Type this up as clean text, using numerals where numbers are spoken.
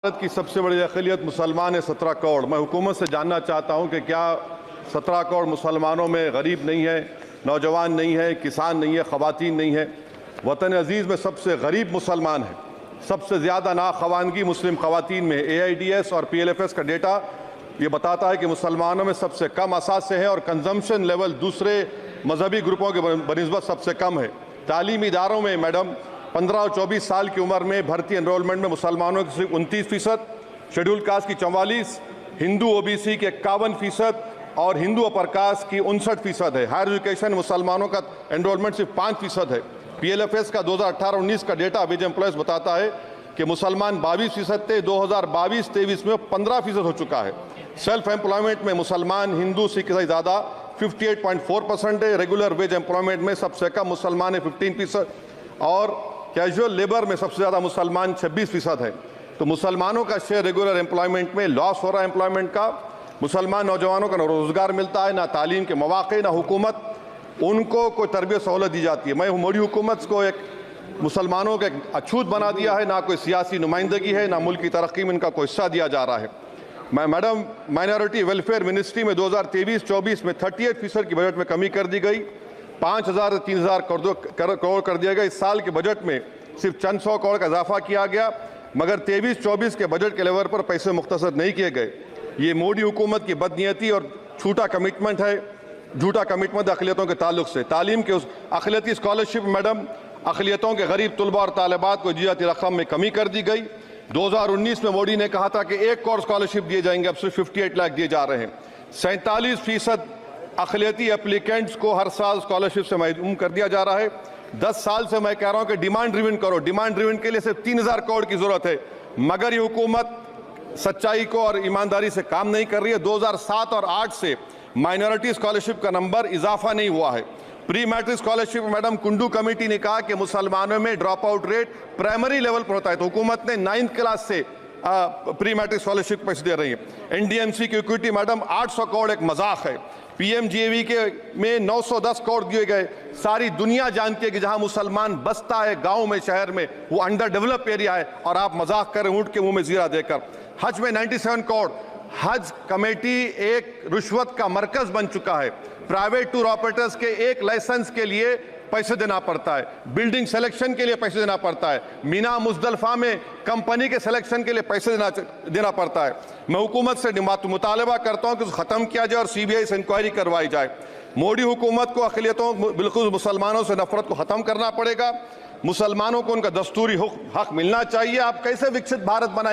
भारत की सबसे बड़ी अक़लियत मुसलमान है 17 करोड़। मैं हुकूमत से जानना चाहता हूं कि क्या 17 करोड़ मुसलमानों में गरीब नहीं है, नौजवान नहीं है, किसान नहीं है, ख़वातीन नहीं है। वतन अजीज़ में सबसे गरीब मुसलमान है, सबसे ज़्यादा नाखवानगी मुस्लिम ख़वातीन में। AIDS और PLFS का डेटा ये बताता है कि मुसलमानों में सबसे कम असासे हैं और कंजम्पशन लेवल दूसरे मजहबी ग्रुपों के बनिस्बत सबसे कम है। तालीमी इदारों में मैडम 15 और 24 साल की उम्र में भर्ती एनरोलमेंट में मुसलमानों की सिर्फ 29%, शेड्यूल कास्ट की 44%, हिंदू OBC के 51% और हिंदू अपर कास्ट की 59% है। हायर एजुकेशन मुसलमानों का एनरोलमेंट सिर्फ 5% है। PLFS का 2018-19 का डेटा वेज एम्प्लॉयज़ बताता है कि मुसलमान 22% थे, 2022-23 में 15% हो चुका है। सेल्फ एम्प्लॉयमेंट में मुसलमान हिंदू सिख से ज़्यादा 58.4% है। रेगुलर वेज एम्प्लॉयमेंट में सबसे कम मुसलमान है 15% और कैजुअल लेबर में सबसे ज़्यादा मुसलमान 26% है। तो मुसलमानों का शेयर रेगुलर एम्प्लॉयमेंट में लॉस हो रहा है एम्प्लॉयमेंट का। मुसलमान नौजवानों का ना रोज़गार मिलता है, ना तालीम के मौक़े, ना हुकूमत उनको कोई तरबियत सहूलत दी जाती है। मैं मोदी हुकूमत को एक मुसलमानों का एक अछूत बना दिया है, ना कोई सियासी नुमाइंदगी है, ना मुल्क की तरक्की में इनका कोई हिस्सा दिया जा रहा है। मैं मैडम माइनॉरिटी वेलफेयर मिनिस्ट्री में 2023-24 में 38% की बजट में कमी कर दी गई, 5,000 से 3,000 करोड़ कर दिया गया। इस साल के बजट में सिर्फ चंद 100 करोड़ का इजाफा किया गया, मगर 23-24 के बजट के लेवल पर पैसे मुख्तसर नहीं किए गए। ये मोदी हुकूमत की बदनीयती और झूठा कमिटमेंट है, झूठा कमिटमेंट अक़लियतों के ताल्लुक से। तालीम के उस अक़लियती स्कॉलरशिप मैडम अक़लियतों के गरीब तलबा और तालिबात को जियाती रकम में कमी कर दी गई। 2019 में मोदी ने कहा था कि 1 करोड़ स्कॉलरशिप दिए जाएंगे, अब सिर्फ 58 लाख दिए जा रहे हैं। 47% अक़लियती एप्लीकेंट्स को हर साल स्कॉलरशिप से महरूम कर दिया जा रहा है। 10 साल से मैं कह रहा हूं कि डिमांड ड्रिवन करो। डिमांड ड्रिवन के लिए सिर्फ 3,000 करोड़ की जरूरत है, मगर ये हुकूमत सच्चाई को और ईमानदारी से काम नहीं कर रही है। 2007 और 8 से माइनॉरिटी स्कॉलरशिप का नंबर इजाफा नहीं हुआ है। Pre matric scholarship madam Kundu committee ने कहा कि मुसलमानों में drop out rate primary level पर होता है, तो हुकूमत ने 9th क्लास से प्री मैट्रिक स्कॉलरशिप पैसे दे रही है। NDMC की इक्विटी मैडम 800 करोड़ एक मजाक है। PMGAV के में 910 करोड़ दिए गए। सारी दुनिया जानती है कि जहां मुसलमान बसता है गांव में, शहर में, वो अंडर डेवलप एरिया है और आप मजाक करें ऊंट के मुंह में जीरा देकर। हज में 97 करोड़। हज कमेटी एक रिश्वत का मरकज बन चुका है। प्राइवेट टूर ऑपरेटर्स के एक लाइसेंस के लिए पैसे देना पड़ता है, बिल्डिंग सिलेक्शन के लिए पैसे देना पड़ता है, मीना मुजदलफा में कंपनी के सिलेक्शन के लिए पैसे देना पड़ता है। मैं हुकूमत से मुतालबा करता हूं कि ख़त्म किया जाए और CBI से इंक्वायरी करवाई जाए। मोदी हुकूमत को अक़लियतों बिल्कुल मुसलमानों से नफरत को ख़त्म करना पड़ेगा। मुसलमानों को उनका दस्तूरी हक मिलना चाहिए। आप कैसे विकसित भारत बनाएंगे?